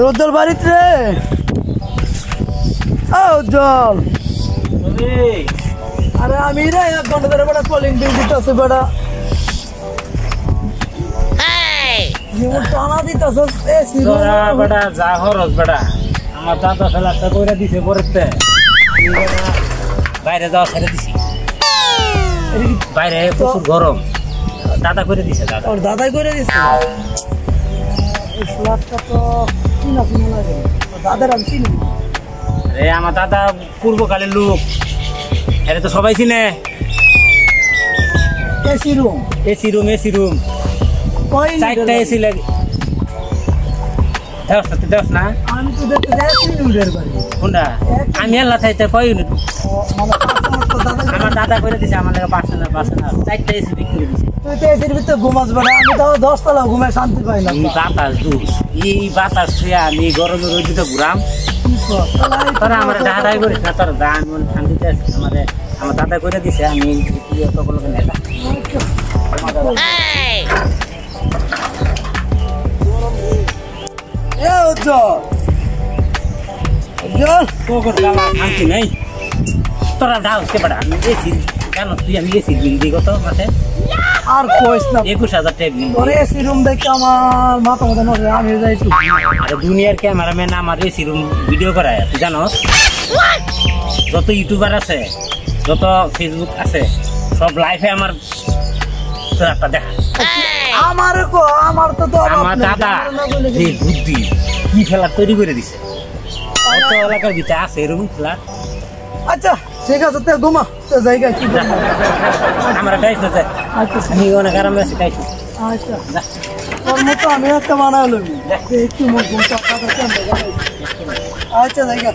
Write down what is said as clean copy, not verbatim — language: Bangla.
উজ্জ্বল বাড়িতে রে উজ্জ্বল আরে আমি রে 1 ঘন্টা ধরে বড় কলিং বিল দিতেছে বড় টানা দিতেছে এসি বড় যা হরস বড় আমার দাদা ফেলাটা কইরা দিছে পরেতে আমি বাইরে যাওয়া ছেড়ে দিছি বাইরে প্রচুর গরম দাদা করে দিছে দাদা ওর দাদাই করে দিছে এই ফ্ল্যাটটা তো কিনা কিনা লাগে দাদার আমি চিনি আরে আমার দাদা পূর্বকালের লোক এরা তো সবাই চিনে এসি রুম কই চারটা এসি লাগে দেখ না আমি তো দেখতে যাচ্ছি ইউনিটের বাড়ি কোনটা আমি আল্লাহ চাইতে কয় ইউনিট মানে আমার দাদা করে দিছে আমার লাগে পার্সোনাল চারটা এসি বিক্রি করে দিছে তুই তো এসির ভিতরে ঘুমাস বড় আমি তো 10 তলা ঘুমায় শান্তি পাই না বাতাস দুষ এই বাতাস ছুঁয়ে আমি গরমের রোদিতে ঘুরাম তোরা আমার দাদাই করিস না তোর দান মন শান্তিতে আছে আমার দাদা করে দিছে আমি সকলকে নেতা এ উজ্জ্বল তোর গালা শান্তি নেই তোরা ঢাউসকে বেড়া আমি এসি কেন তুই আমি এসি বিল দিই কত মাসে আর কইস না 21,000 টাকা বিল তোর এসি রুম দেখে আমার মাথা নড়ে আমি যাইছি আরে দুনিয়ার ক্যামেরাম্যান আমার এসি রুম ভিডিও করায় তুই জানোস যত ইউটিউবার আছে যত ফেসবুক আছে সব লাইফে আমার একটা দেখা আমার তো আমার দাদা যে বুদ্ধি কি ফ্ল্যাট তৈরি করে দিছে অত এলাকার ভিতরে আছে এরকম ফ্ল্যাট আচ্ছা ঠিক আছে তুই ঘুমা তো জায়গা কি আমরা টাইস না আচ্ছা আমি অনেক আরামে আছি টাইস আচ্ছা তোর মতো আমি একটা বানাইলাম একটু মন ঘুমটা আচ্ছা জায়গা